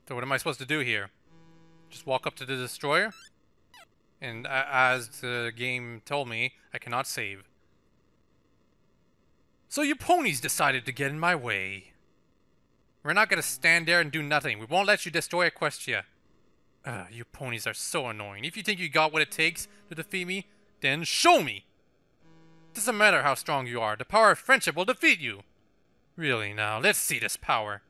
So what am I supposed to do here? Just walk up to the Destroyer? And as the game told me, I cannot save. So you ponies decided to get in my way. We're not gonna stand there and do nothing. We won't let you destroy Equestria. You ponies are so annoying. If you think you got what it takes to defeat me, then show me! Doesn't matter how strong you are, the power of friendship will defeat you! Really now, let's see this power.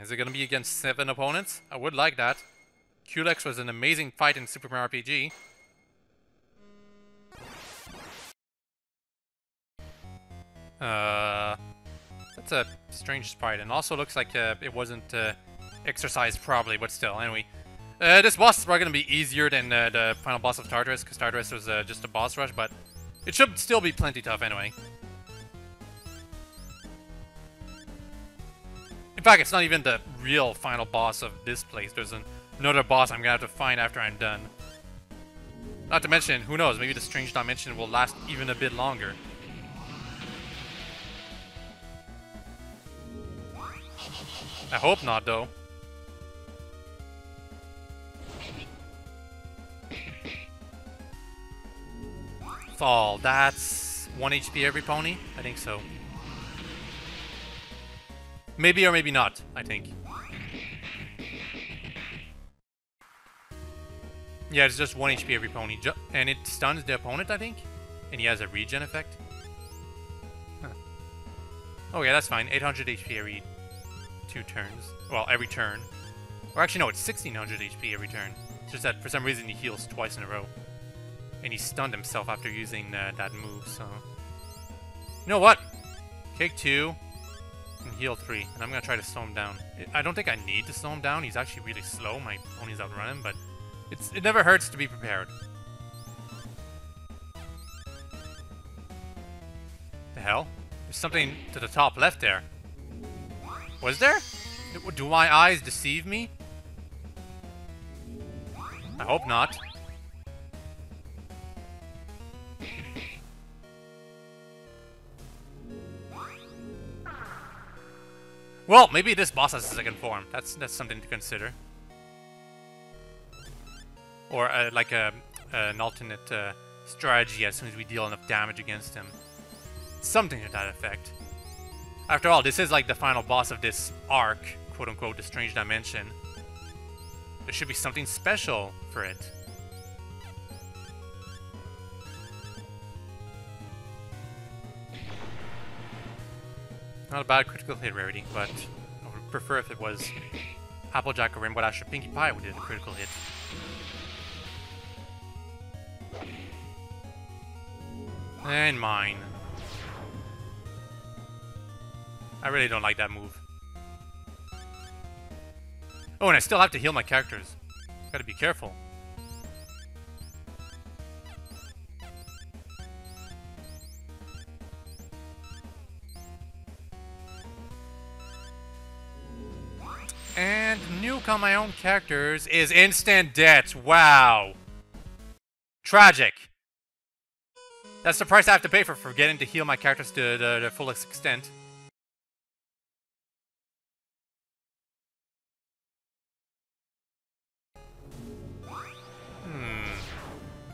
Is it gonna be against 7 opponents? I would like that. Culex was an amazing fight in Super Mario RPG. That's a strange sprite, and also looks like it wasn't exercised properly, but still, anyway. This boss is probably gonna be easier than the final boss of Tartarus, because Tartarus was just a boss rush, but it should still be plenty tough anyway. In fact, it's not even the real final boss of this place. There's another boss I'm gonna have to find after I'm done. Not to mention, who knows, maybe the strange dimension will last even a bit longer. I hope not, though. Fall, that's 1 HP every pony? I think so. Maybe or maybe not, I think. Yeah, it's just 1 HP every pony. And it stuns the opponent, I think? And he has a regen effect? Huh. Oh yeah, that's fine. 800 HP every 2 turns. Well, every turn. Or actually, no, it's 1600 HP every turn. It's just that for some reason he heals twice in a row. And he stunned himself after using that move, so... You know what? Take 2 and heal 3. And I'm gonna try to slow him down. I don't think I need to slow him down. He's actually really slow. My pony's outrun him, but... It never hurts to be prepared. The hell? There's something to the top left there. Was there? Do my eyes deceive me? I hope not. Well, maybe this boss has a second form. That's something to consider. Or like an alternate strategy as soon as we deal enough damage against him. Something to that effect. After all, this is like the final boss of this arc, quote-unquote, the Strange Dimension. There should be something special for it. Not a bad critical hit rarity, but I would prefer if it was Applejack or Rainbow Dash or Pinkie Pie who did a critical hit. And mine. I really don't like that move. Oh, and I still have to heal my characters. Gotta be careful. And nuke on my own characters is instant death. Wow. Tragic. That's the price I have to pay for forgetting to heal my characters to their fullest extent.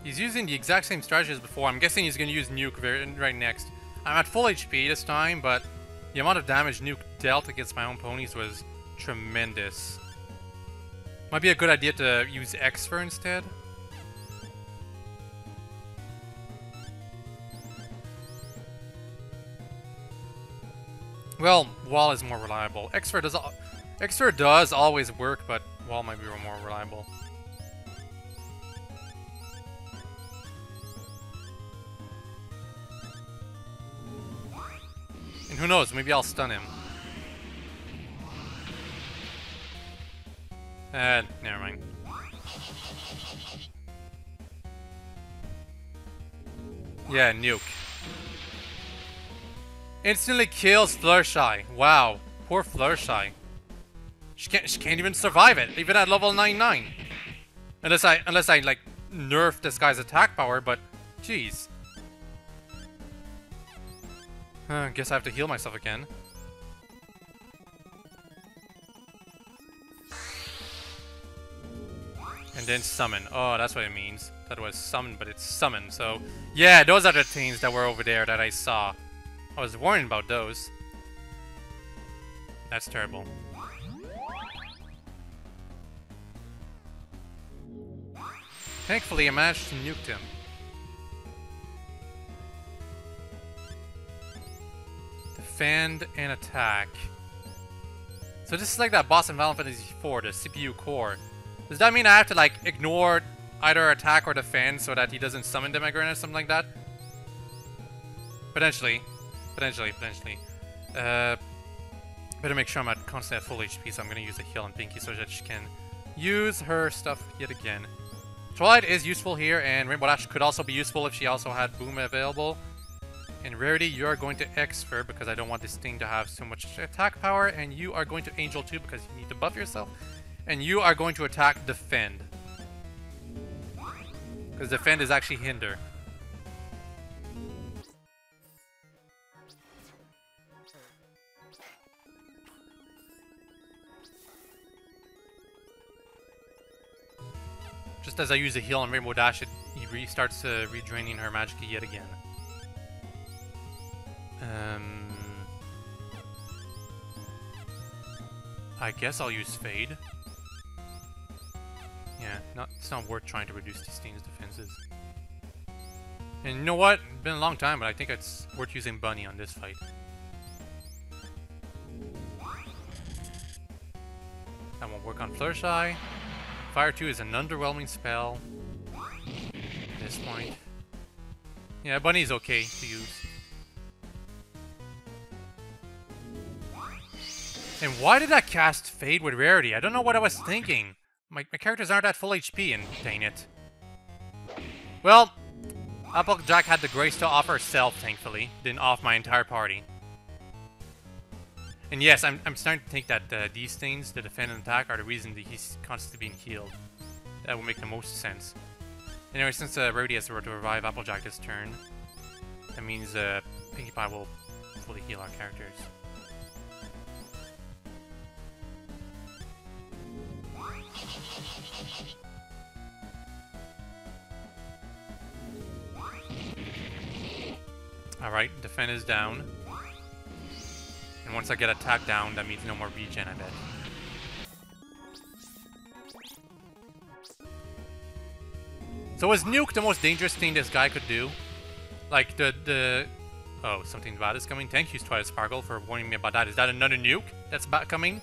He's using the exact same strategy as before. I'm guessing he's going to use nuke right next. I'm at full HP this time, but the amount of damage nuke dealt against my own ponies was tremendous. Might be a good idea to use X-Fer instead. Well, Wall is more reliable. X-Fer does always work, but Wall might be more reliable. And who knows, maybe I'll stun him. Never mind. Yeah, nuke. Instantly kills Fluttershy. Wow, poor Fluttershy. She can't even survive it, even at level 99. Unless I like nerf this guy's attack power, but jeez. Guess I have to heal myself again. And then summon. Oh, that's what it means. That was summon, but it's summon. So, yeah, those are the things that were over there that I saw. I was worrying about those. That's terrible. Thankfully, I managed to nuke him. Defend and attack. So this is like that boss in Final Fantasy IV, the CPU core. Does that mean I have to like ignore either attack or defend so that he doesn't summon them again or something like that? Potentially. Potentially. Better make sure I'm at constantly at full HP, so I'm gonna use a heal on Pinky so that she can use her stuff yet again. Twilight is useful here, and Rainbow Dash could also be useful if she also had Boom available. In Rarity, you are going to X her because I don't want this thing to have so much attack power, and you are going to Angel too because you need to buff yourself. And you are going to attack Defend. Because Defend is actually Hinder. Just as I use a heal on Rainbow Dash, he restarts redraining her magic yet again. I guess I'll use Fade. Yeah, it's not worth trying to reduce these things' defenses. And you know what? It's been a long time, but I think it's worth using Bunny on this fight. That won't work on Fluttershy. Fire 2 is an underwhelming spell at this point. Yeah, Bunny's okay to use. And why did I cast Fade with Rarity? I don't know what I was thinking. My characters aren't at full HP, and dang it. Well, Applejack had the grace to off herself, thankfully. Didn't off my entire party. And yes, I'm starting to think that these things, the defend and attack, are the reason that he's constantly being healed. That would make the most sense. Anyway, since Rarity has to revive Applejack this turn, that means Pinkie Pie will fully heal our characters. Alright, defend is down. And once I get attack down, that means no more regen, I bet. So is nuke the most dangerous thing this guy could do? Like oh, something bad is coming. Thank you, Twilight Sparkle, for warning me about that. Is that another nuke that's coming?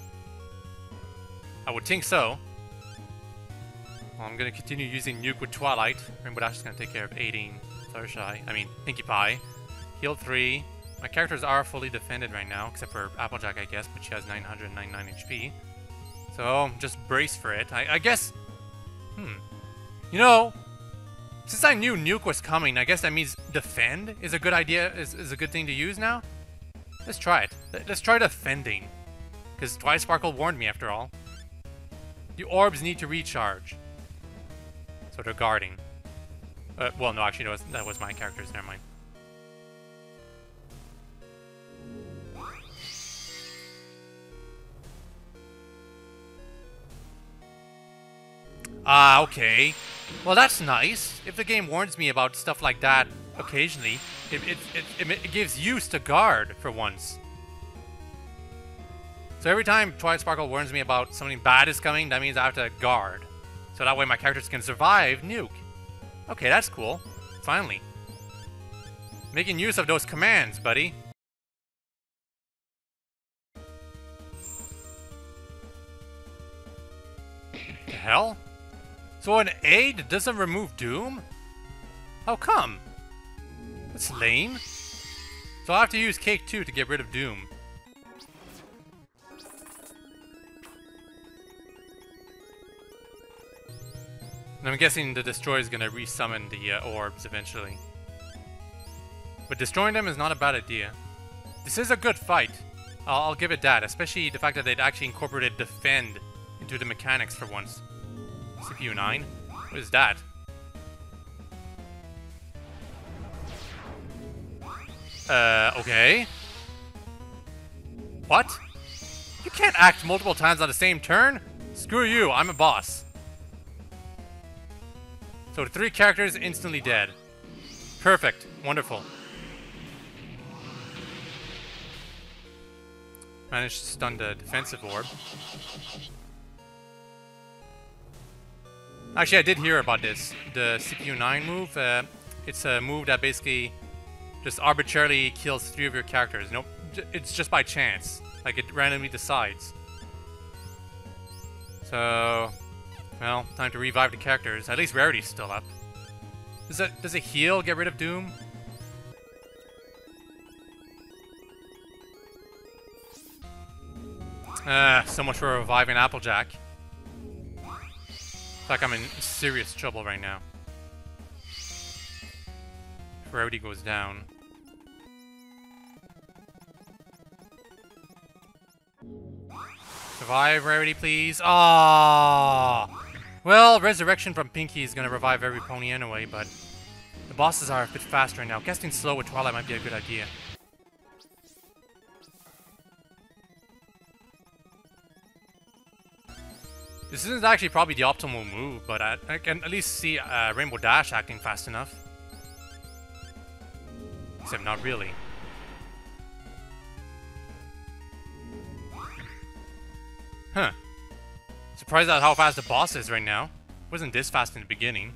I would think so. Well, I'm gonna continue using nuke with Twilight. Rainbow Dash is gonna take care of 18 Fluttershy. I mean, Pinkie Pie. Heal 3. My characters are fully defended right now, except for Applejack, I guess, but she has 999 HP. So, just brace for it. I guess... You know, since I knew nuke was coming, I guess that means defend is a good idea, is a good thing to use now? Let's try it. Let's try defending. Because Twilight Sparkle warned me, after all. The orbs need to recharge. So they're guarding. Well, no, actually, that was my characters. Never mind. Ah, okay. Well, that's nice. If the game warns me about stuff like that occasionally, it gives use to guard for once. So every time Twilight Sparkle warns me about something bad is coming, that means I have to guard. So that way my characters can survive nuke. Okay, that's cool. Finally. Making use of those commands, buddy. The hell? So an aid doesn't remove Doom? How come? That's lame. So I have to use Cake 2 to get rid of Doom. And I'm guessing the Destoroyah is going to resummon the orbs eventually. But destroying them is not a bad idea. This is a good fight. I'll give it that, especially the fact that they'd actually incorporated Defend into the mechanics for once. CPU 9? What is that? Okay. What? You can't act multiple times on the same turn? Screw you, I'm a boss. So 3 characters instantly dead. Perfect. Wonderful. Managed to stun the defensive orb. Actually, I did hear about this. The CPU 9 move. It's a move that basically just arbitrarily kills 3 of your characters. Nope. It's just by chance. Like, it randomly decides. So, well, time to revive the characters. At least Rarity's still up. Does it heal? Get rid of Doom? So much for reviving Applejack. It's like I'm in serious trouble right now. If Rarity goes down. Survive, Rarity, please. Ah. Well, Resurrection from Pinky is gonna revive every pony anyway, but the bosses are a bit faster right now. Casting slow with Twilight might be a good idea. This isn't actually probably the optimal move, but I can at least see Rainbow Dash acting fast enough. Except not really. Huh. Surprised at how fast the boss is right now. Wasn't this fast in the beginning.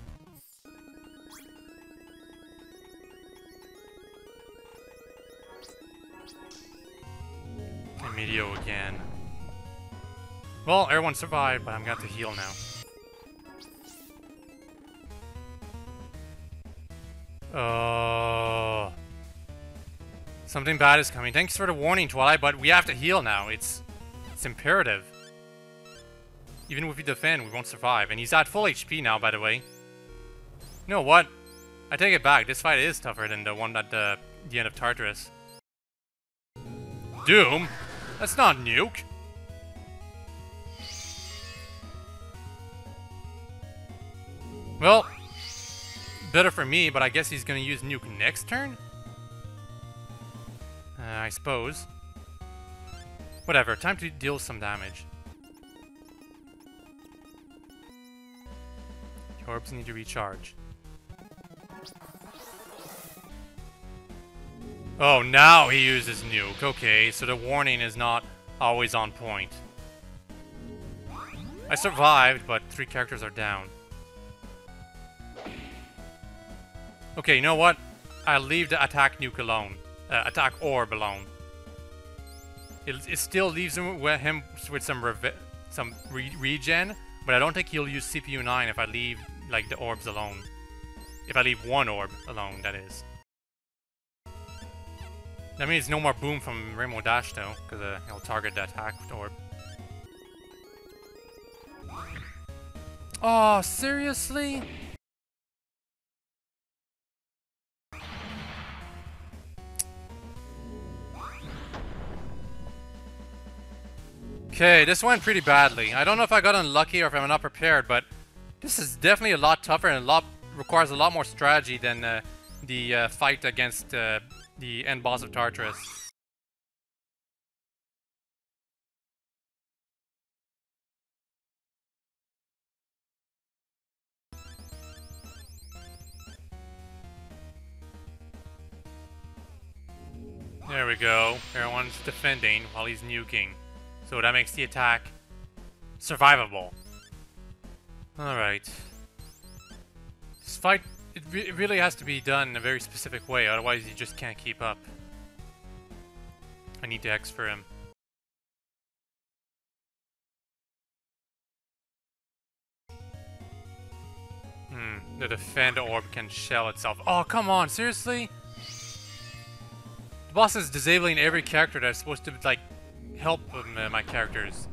And Meteor again. Well, everyone survived, but I'm got to heal now. Oh. Something bad is coming. Thanks for the warning, Twilight, but we have to heal now. It's imperative. Even if we defend, we won't survive. And he's at full HP now, by the way. You know what? I take it back. This fight is tougher than the one at the end of Tartarus. Doom? That's not Nuke. Well, better for me, but I guess he's gonna use Nuke next turn? I suppose. Whatever, time to deal some damage. The orbs need to recharge. Oh, now he uses Nuke. Okay, so the warning is not always on point. I survived, but 3 characters are down. Okay, you know what? I'll leave the attack Nuke alone. Attack Orb alone. It still leaves him with some regen, but I don't think he'll use CPU 9 if I leave like the orbs alone. If I leave one orb alone, that is. That means no more boom from Rainbow Dash though, because he'll target the attack orb. Oh, seriously? Okay, this went pretty badly. I don't know if I got unlucky or if I'm not prepared, but this is definitely a lot tougher and requires a lot more strategy than the fight against the end boss of Tartarus. There we go. Everyone's defending while he's nuking. So that makes the attack survivable. Alright. This fight, it really has to be done in a very specific way, otherwise you just can't keep up. I need to X for him. The defend orb can shell itself. Oh, come on, seriously? The boss is disabling every character that's supposed to, like, help my characters.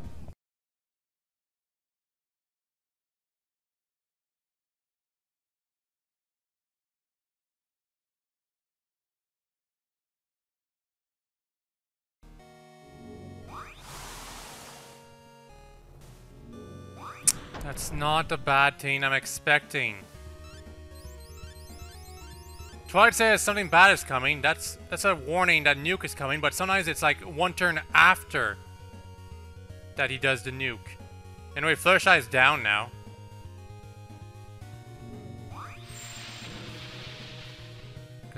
That's not the bad thing I'm expecting. Twilight says something bad is coming. That's a warning that nuke is coming, but sometimes it's like one turn after that he does the nuke. Anyway, Fluttershy is down now.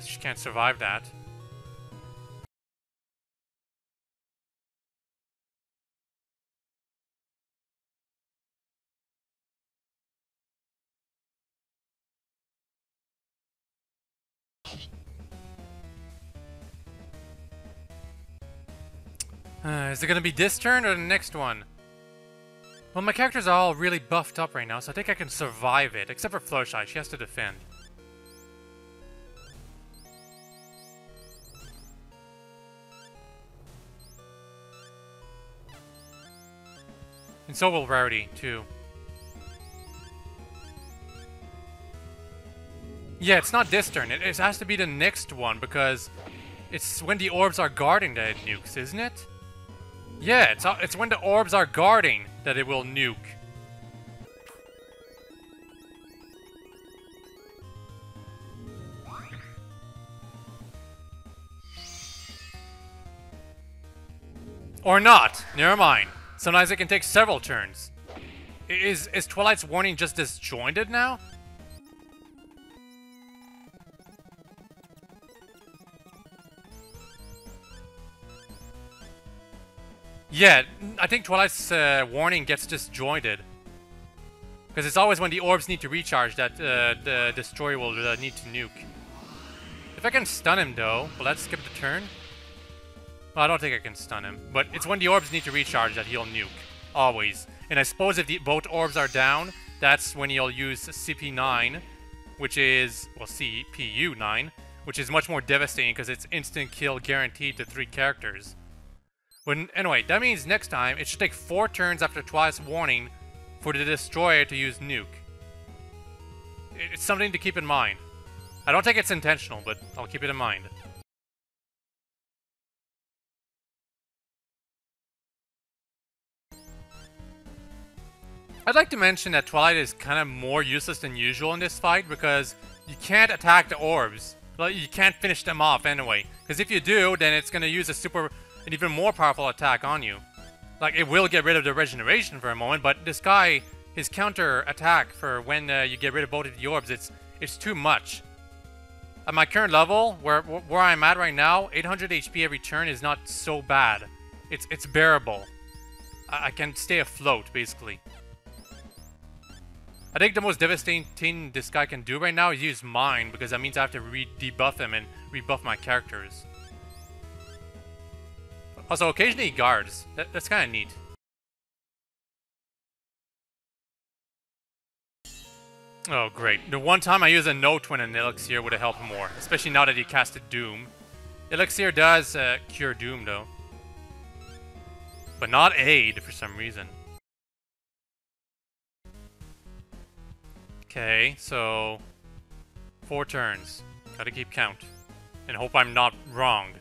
because she can't survive that. Is it gonna be this turn or the next one? Well, my characters are all really buffed up right now, so I think I can survive it. Except for Fluttershy, she has to defend. And so will Rarity, too. Yeah, it's not this turn. It has to be the next one, because it's when the orbs are guarding that it nukes, isn't it? Yeah, it's when the orbs are guarding that it will nuke. Or not. Never mind. Sometimes it can take several turns. Is Twilight's warning just disjointed now? Yeah, I think Twilight's warning gets disjointed. Because it's always when the orbs need to recharge that the Destroyer will need to nuke. If I can stun him though, will that skip the turn? Well, I don't think I can stun him. But it's when the orbs need to recharge that he'll nuke. Always. And I suppose if both orbs are down, that's when he'll use CP9, which is, well, CPU9, which is much more devastating because it's instant kill guaranteed to 3 characters. But anyway, that means next time it should take 4 turns after Twilight's warning for the Destroyer to use nuke. It's something to keep in mind. I don't think it's intentional, but I'll keep it in mind. I'd like to mention that Twilight is kind of more useless than usual in this fight because you can't attack the orbs. Like, you can't finish them off anyway. Because if you do, then it's going to use an even more powerful attack on you. Like, it will get rid of the regeneration for a moment, but this guy, his counter attack for when you get rid of both of the orbs, it's too much. At my current level, where I'm at right now, 800 HP every turn is not so bad. It's bearable. I can stay afloat, basically. I think the most devastating thing this guy can do right now is use mine, because that means I have to debuff him and rebuff my characters. Also, occasionally he guards. That's kind of neat. Oh, great. The one time I used a no-twin and Elixir would have helped more, especially now that he casted Doom. Elixir does cure Doom, though. But not Aid, for some reason. Okay, so 4 turns. Gotta keep count. And hope I'm not wrong.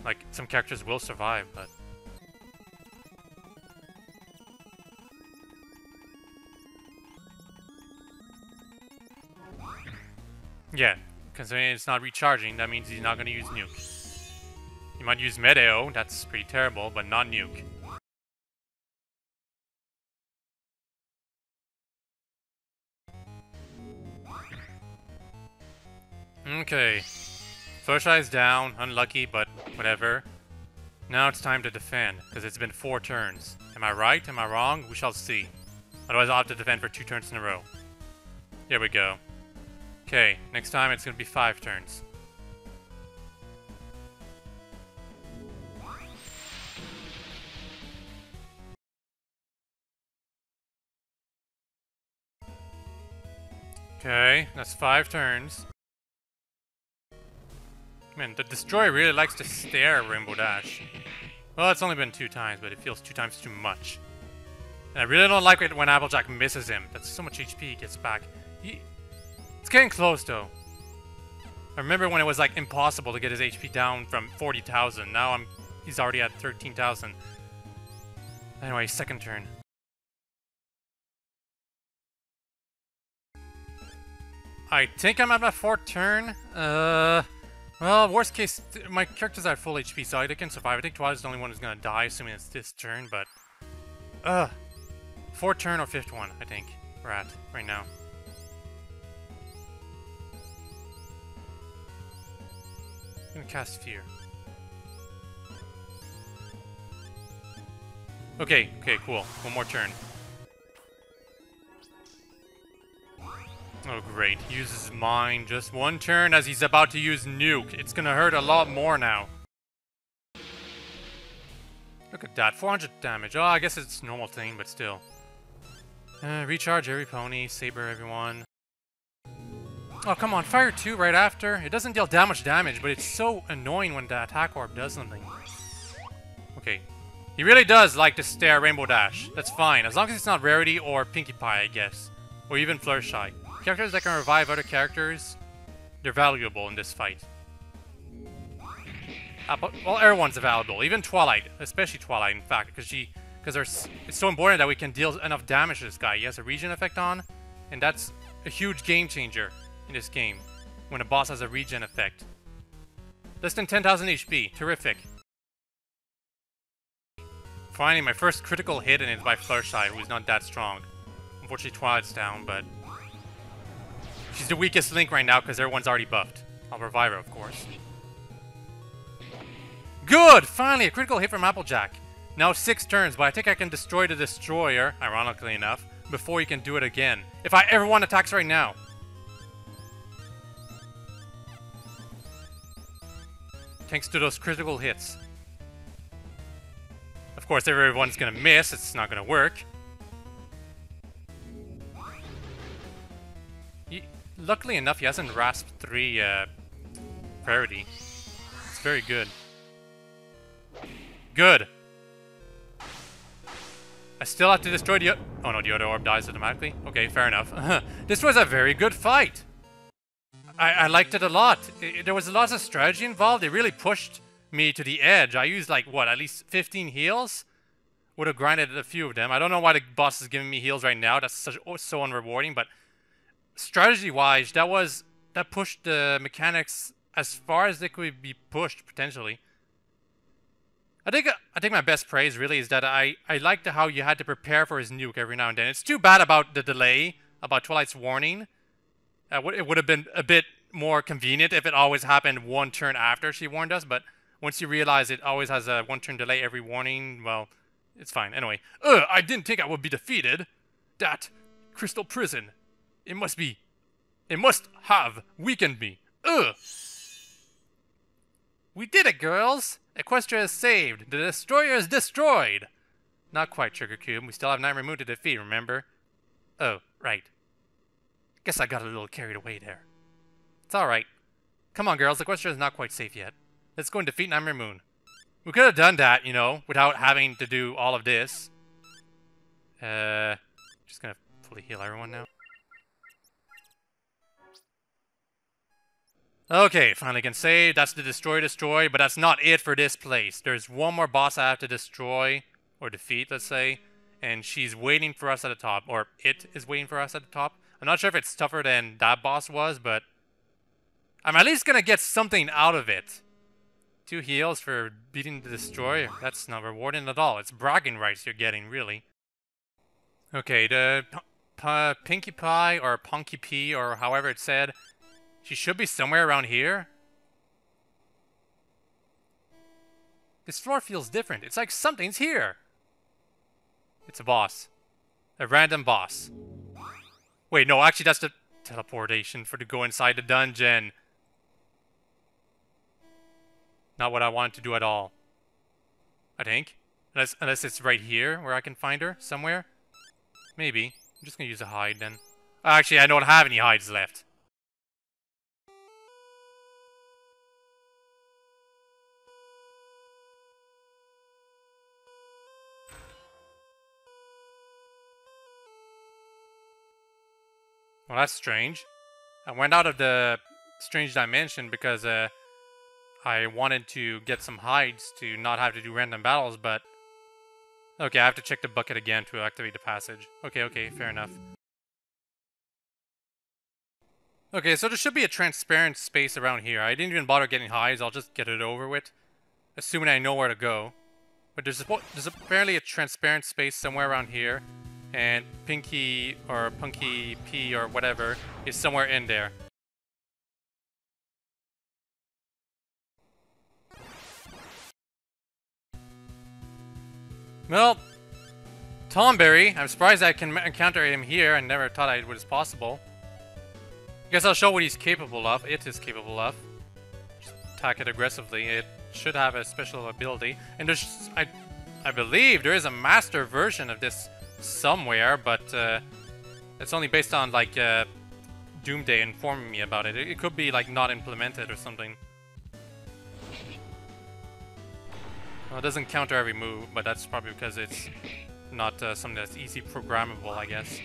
Like, some characters will survive, but... Yeah, considering it's not recharging, that means he's not gonna use nuke. He might use Medeo, that's pretty terrible, but not nuke. Okay. Fluttershy's down, unlucky, but whatever. Now it's time to defend, because it's been 4 turns. Am I right? Am I wrong? We shall see. Otherwise I'll have to defend for 2 turns in a row. There we go. Okay, next time it's gonna be 5 turns. Okay, that's 5 turns. Man, the Destroyer really likes to stare at Rainbow Dash. Well, it's only been 2 times, but it feels 2 times too much. And I really don't like it when Applejack misses him. That's so much HP he gets back. It's getting close, though. I remember when it was, like, impossible to get his HP down from 40,000. Now he's already at 13,000. Anyway, second turn. I think I'm at my 4th turn. Well, worst case, my characters are at full HP, so they can survive. I think Twilight's the only one who's gonna die, assuming it's this turn, but... 4th turn or 5th one, I think, we're at right now. I'm gonna cast Fear. Okay, cool. One more turn. Oh, great. He uses Mine just one turn as he's about to use Nuke. It's gonna hurt a lot more now. Look at that, 400 damage. Oh, I guess it's a normal thing, but still. Recharge every pony, Saber everyone. Oh, come on, Fire 2 right after. It doesn't deal that much damage, but it's so annoying when the attack orb does something. Okay. He really does like to stare Rainbow Dash. That's fine, as long as it's not Rarity or Pinkie Pie, I guess. Or even Fluttershy. Characters that can revive other characters, they're valuable in this fight. Well, everyone's valuable, even Twilight, especially Twilight, in fact, because it's so important that we can deal enough damage to this guy. He has a regen effect on, and that's a huge game changer in this game, when a boss has a regen effect. Less than 10,000 HP, terrific. Finally, my first critical hit, and it's by Fluttershy, who's not that strong. Unfortunately, Twilight's down, but she's the weakest link right now because everyone's already buffed. I'll revive her, of course. Good! Finally, a critical hit from Applejack. Now 6 turns, but I think I can destroy the Destroyer, ironically enough, before he can do it again. If I ever want attacks right now. Thanks to those critical hits. Of course, everyone's gonna miss, it's not gonna work. Luckily enough, he hasn't rasped 3 priority. It's very good. Good! I still have to destroy the oh no, the other orb dies automatically? Okay, fair enough. This was a very good fight! I liked it a lot. There was lots of strategy involved. It really pushed me to the edge. I used like, what, at least 15 heals? Would have grinded a few of them. I don't know why the boss is giving me heals right now. That's so unrewarding, but strategy-wise, that pushed the mechanics as far as they could be pushed, potentially. I think my best praise, really, is that I liked how you had to prepare for his nuke every now and then. It's too bad about the delay, about Twilight's warning. It would have been a bit more convenient if it always happened 1 turn after she warned us, but once you realize it always has a 1 turn delay every warning, well, it's fine. Anyway, I didn't think I would be defeated. That crystal prison, it must have weakened me. We did it, girls! Equestria is saved. The Destroyer is destroyed. Not quite, Sugar Cube. We still have Nightmare Moon to defeat, remember? Oh, right. Guess I got a little carried away there. It's alright. Come on, girls. Equestria is not quite safe yet. Let's go and defeat Nightmare Moon. We could have done that, you know, without having to do all of this. Just gonna fully heal everyone now. Okay, finally can save. That's the destroy, but that's not it for this place. There's one more boss I have to destroy, or defeat, let's say, and she's waiting for us at the top, or it is waiting for us at the top. I'm not sure if it's tougher than that boss was, but I'm at least gonna get something out of it. 2 heals for beating the Destroyer. That's not rewarding at all. It's bragging rights you're getting, really. Okay, the Pinkie Pie, or Punky P, or however it's said, she should be somewhere around here. This floor feels different. It's like something's here. It's a boss. A random boss. Wait, no, actually that's the teleportation for to go inside the dungeon. Not what I wanted to do at all. I think. Unless it's right here where I can find her somewhere. Maybe. I'm just gonna use a hide then. Actually, I don't have any hides left. Well, that's strange. I went out of the strange dimension because I wanted to get some hides to not have to do random battles, but okay, I have to check the bucket again to activate the passage. Okay, fair enough. Okay, so there should be a transparent space around here. I didn't even bother getting hides, I'll just get it over with, assuming I know where to go. But there's apparently a transparent space somewhere around here. And Pinky or Punky P or whatever is somewhere in there. Well, Tomberry, I'm surprised I can encounter him here. I never thought it was possible. Guess I'll show what he's capable of. It is capable of. Just attack it aggressively. It should have a special ability. And there's, I believe there is a master version of this somewhere, but it's only based on like Doomday informing me about it. It could be like not implemented or something. Well, it doesn't counter every move, but that's probably because it's not something that's easy programmable, I guess.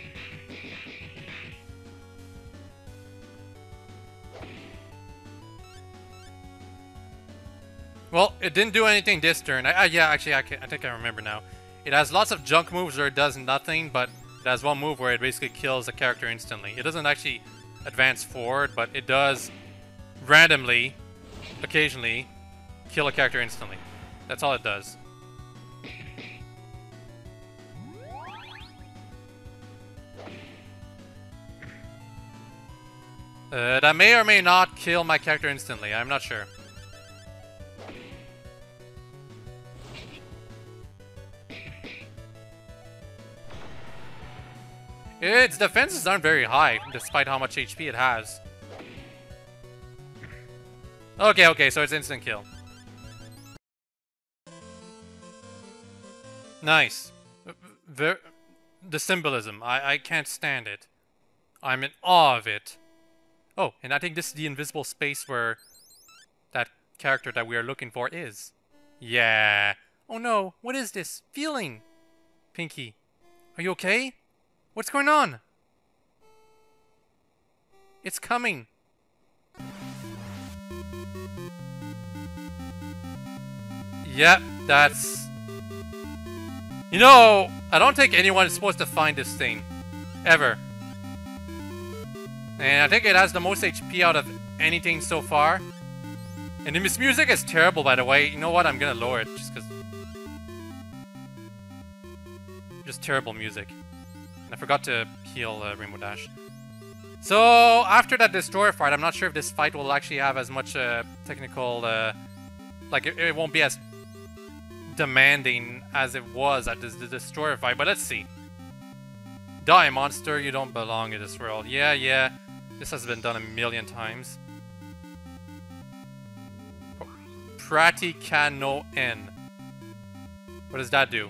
Well, it didn't do anything this turn. Yeah, actually, I think I remember now. It has lots of junk moves where it does nothing, but it has one move where it basically kills a character instantly. It doesn't actually advance forward, but it does randomly, occasionally, kill a character instantly. That's all it does. That may or may not kill my character instantly. I'm not sure. Its defenses aren't very high, despite how much HP it has. Okay, so it's instant kill. Nice. The symbolism. I can't stand it. I'm in awe of it. Oh, and I think this is the invisible space where that character that we are looking for is. Yeah. Oh no, what is this feeling? Pinky, are you okay? What's going on? It's coming. Yep, that's... You know, I don't think anyone is supposed to find this thing. Ever. And I think it has the most HP out of anything so far. And this music is terrible, by the way. You know what? I'm gonna lower it just because... Just terrible music. And I forgot to heal Rainbow Dash. So, after that Destoroyah fight, I'm not sure if this fight will actually have as much technical... like, it won't be as demanding as it was at the Destoroyah fight, but let's see. Die, monster, you don't belong in this world. Yeah. This has been done a million times. Pratikano N. What does that do?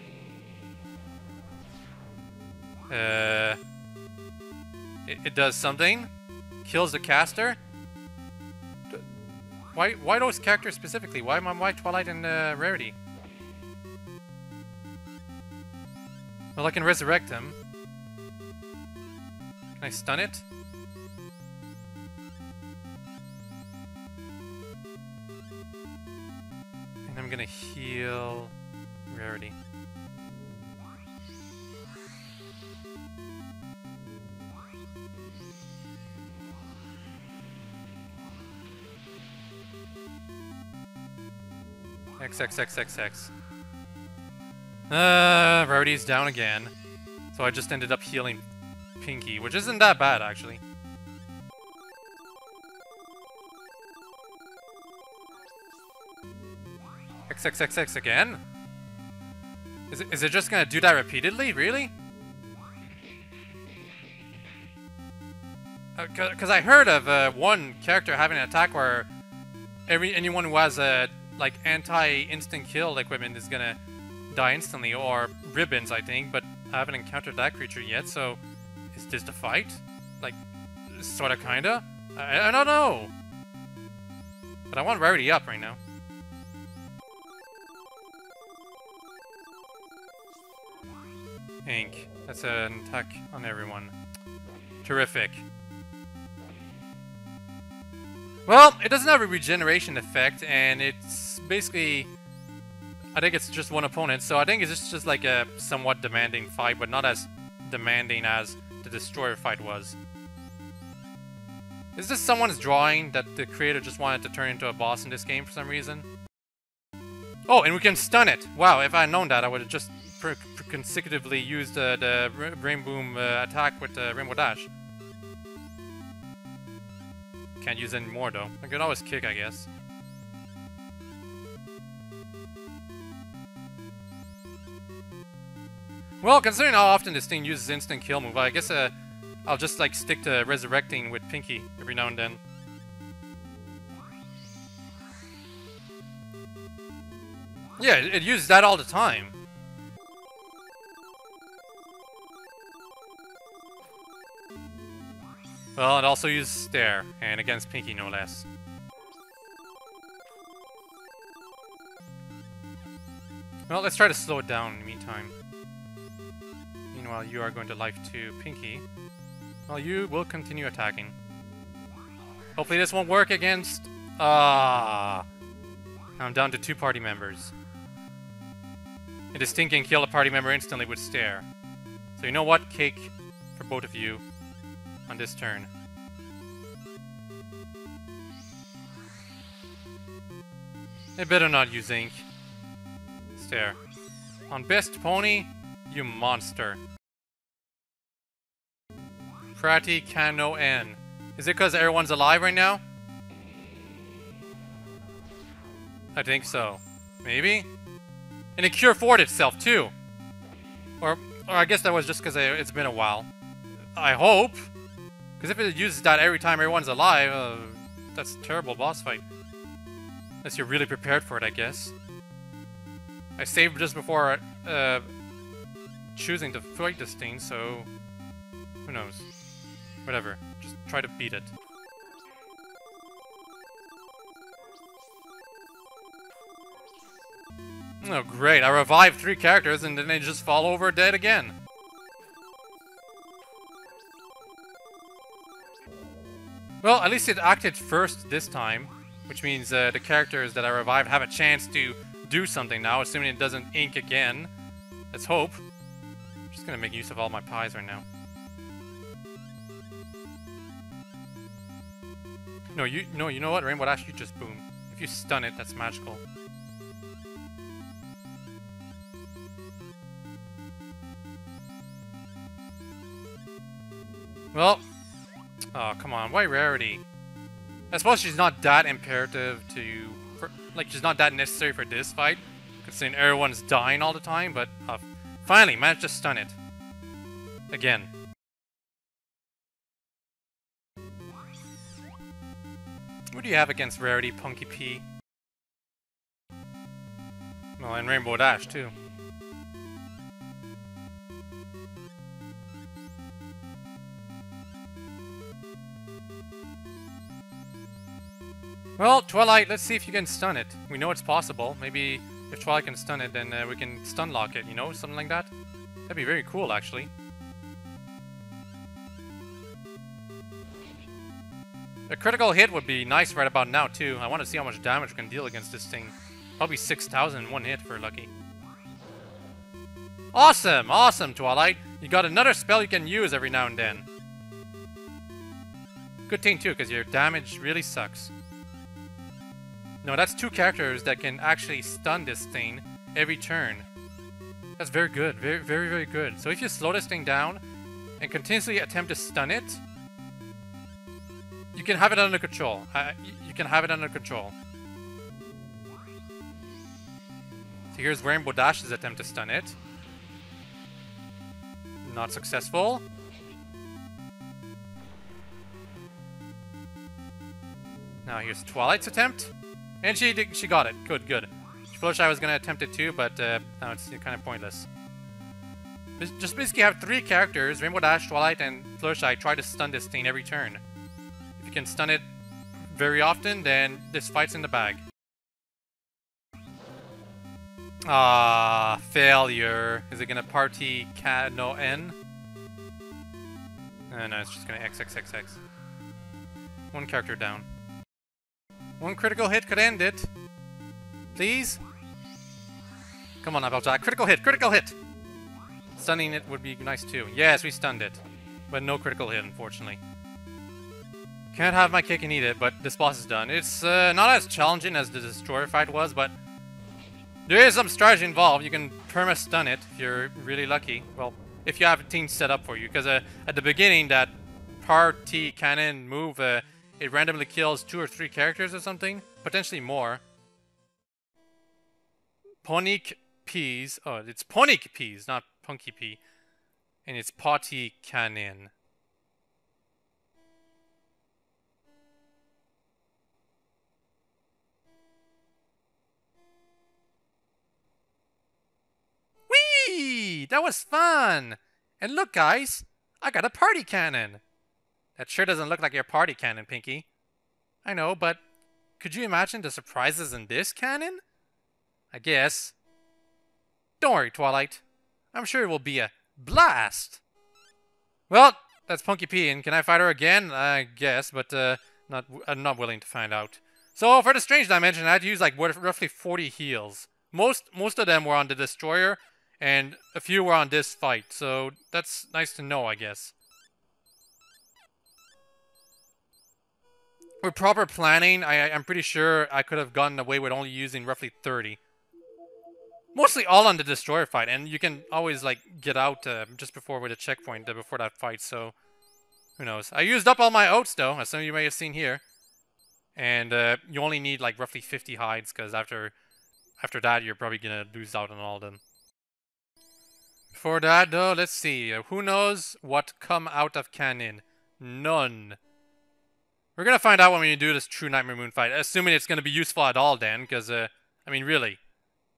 It does something. Kills the caster. Why those characters specifically? Why Twilight and Rarity? Well, I can resurrect him. Can I stun it? And I'm gonna heal Rarity. XXXXX. Rarity's down again. So I just ended up healing Pinky, which isn't that bad, actually. XXXX again? Is it just gonna do that repeatedly? Really? Because I heard of one character having an attack where anyone who has a like anti-instant kill equipment is gonna die instantly, or ribbons, I think, but I haven't encountered that creature yet, so is this the fight? Like, sorta, kinda? I don't know! But I want Rarity up right now. Ink. That's an attack on everyone. Terrific. Well, it doesn't have a regeneration effect, and it's basically... I think it's just one opponent, so I think it's just like a somewhat demanding fight, but not as demanding as the Destoroyah fight was. Is this someone's drawing that the creator just wanted to turn into a boss in this game for some reason? Oh, and we can stun it! Wow, if I had known that, I would have just consecutively used the Rainboom attack with Rainbow Dash. Can't use any more though. I could always kick, I guess. Well, considering how often this thing uses instant kill move, I guess I'll just like stick to resurrecting with Pinky every now and then. Yeah, it uses that all the time. Well, it also uses Stare, and against Pinky no less. Well, let's try to slow it down in the meantime. Meanwhile, you are going to life to Pinky. Well, you will continue attacking. Hopefully this won't work against... I'm down to 2 party members. And this thing can kill a party member instantly with Stare. So you know what? Cake for both of you on this turn. They better not use Ink. Stare. On best pony, you monster. Pratty Cano N. Is it because everyone's alive right now? I think so. Maybe? And it Cure Ford itself too. Or I guess that was just because it's been a while. I hope. Because if it uses that every time everyone's alive, that's a terrible boss fight. Unless you're really prepared for it, I guess. I saved just before choosing to fight this thing, so who knows? Whatever. Just try to beat it. Oh great, I revived 3 characters and then they just fall over dead again. Well, at least it acted first this time, which means the characters that I revived have a chance to do something now, assuming it doesn't ink again. Let's hope. I'm just gonna make use of all my pies right now. No, you know what? Rainbow Dash, you just boom. If you stun it, that's magical. Well, oh come on, why Rarity? I suppose she's not that imperative to, like she's not that necessary for this fight, considering everyone's dying all the time. But finally managed to stun it again. What do you have against Rarity, Punky P? Well, and Rainbow Dash too. Well, Twilight, let's see if you can stun it. We know it's possible. Maybe if Twilight can stun it, then we can stun lock it, you know? Something like that. That'd be very cool, actually. A critical hit would be nice right about now, too. I want to see how much damage we can deal against this thing. Probably 6,000 in 1 hit for lucky. Awesome! Awesome, Twilight! You got another spell you can use every now and then. Good thing, too, because your damage really sucks. No, that's 2 characters that can actually stun this thing every turn. That's very good. Very, very, very good. So if you slow this thing down and continuously attempt to stun it, you can have it under control. You can have it under control. So here's Rainbow Dash's attempt to stun it. Not successful. Now here's Twilight's attempt. And she got it. Good, good. Fluttershy was going to attempt it too, but now it's kind of pointless. Just basically have 3 characters, Rainbow Dash, Twilight, and Fluttershy, try to stun this thing every turn. If you can stun it very often, then this fight's in the bag. Ah, failure. Is it going to party no N? No, it's just going to XXXX. 1 character down. 1 critical hit could end it. Please? Come on, Applejack. Critical hit! Critical hit! Stunning it would be nice too. Yes, we stunned it. But no critical hit, unfortunately. Can't have my cake and eat it, but this boss is done. It's not as challenging as the Destoroyah fight was, but there is some strategy involved. You can perma-stun it if you're really lucky. Well, if you have a team set up for you. Because at the beginning, that party cannon move, it randomly kills 2 or 3 characters or something. Potentially more. Ponic Peas. Oh, it's Ponic Peas, not Punky P. And it's Potty Cannon. Whee! That was fun! And look, guys! I got a party cannon! That sure doesn't look like your party cannon, Pinky. I know, but could you imagine the surprises in this cannon? I guess. Don't worry, Twilight. I'm sure it will be a blast! Well, that's Punky P, and can I fight her again? I guess, but I'm not willing to find out. So, for the Strange Dimension, I had to use like roughly 40 heals. Most of them were on the Destroyer, and a few were on this fight, so that's nice to know, I guess. With proper planning, I'm pretty sure I could have gotten away with only using roughly 30. Mostly all on the Destroyer fight, and you can always, like, get out just before with a checkpoint, before that fight, so who knows. I used up all my oats, though, as some of you may have seen here. And you only need, like, roughly 50 hides, because after that, you're probably going to lose out on all of them. Before that, though, let's see. Who knows what come out of Cannon? None. We're going to find out when we do this True Nightmare Moon fight, assuming it's going to be useful at all then, because, I mean, really.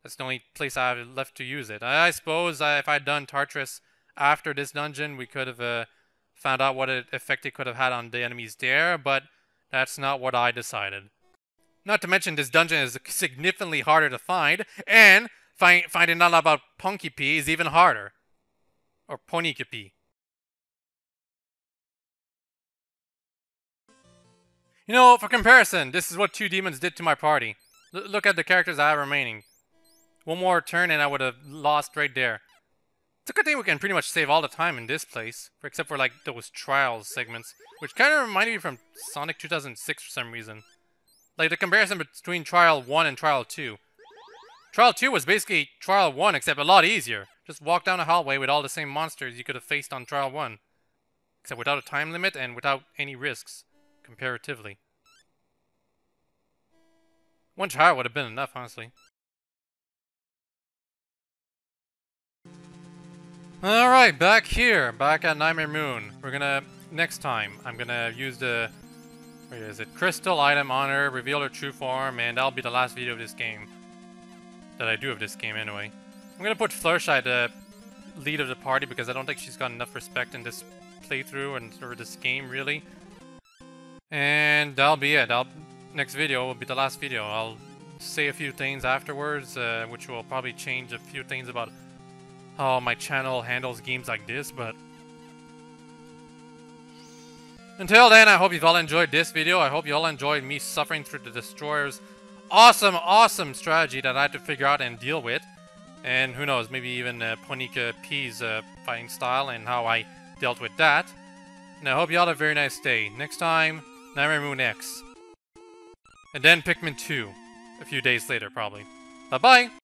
That's the only place I have left to use it. I suppose if I'd done Tartarus after this dungeon, we could have found out what effect it could have had on the enemies there, but that's not what I decided. Not to mention, this dungeon is significantly harder to find, and finding out about Punky P is even harder. Or Ponyka P. You know, for comparison, this is what 2 demons did to my party. Look at the characters I have remaining. One more turn and I would have lost right there. It's a good thing we can pretty much save all the time in this place, except for like those trials segments, which kind of reminded me from Sonic 2006 for some reason. Like the comparison between Trial 1 and Trial 2. Trial 2 was basically Trial 1, except a lot easier. Just walk down a hallway with all the same monsters you could have faced on Trial 1. Except without a time limit and without any risks, comparatively. One trial would have been enough, honestly. Alright, back here, back at Nightmare Moon. We're gonna, next time, I'm gonna use the, where is it, Crystal Item on her, reveal her true form, and that'll be the last video of this game. That I do of this game, anyway. I'm gonna put Fluttershy the lead of the party, because I don't think she's got enough respect in this playthrough, and or this game, really. And that'll be it. Next video will be the last video. I'll say a few things afterwards, which will probably change a few things about how my channel handles games like this, but until then, I hope you've all enjoyed this video. I hope you all enjoyed me suffering through the Destroyer's awesome strategy that I had to figure out and deal with. And who knows, maybe even Ponyka P's fighting style and how I dealt with that. And I hope you all have a very nice day. Next time, Nightmare Moon X. And then Pikmin 2. A few days later, probably. Bye-bye!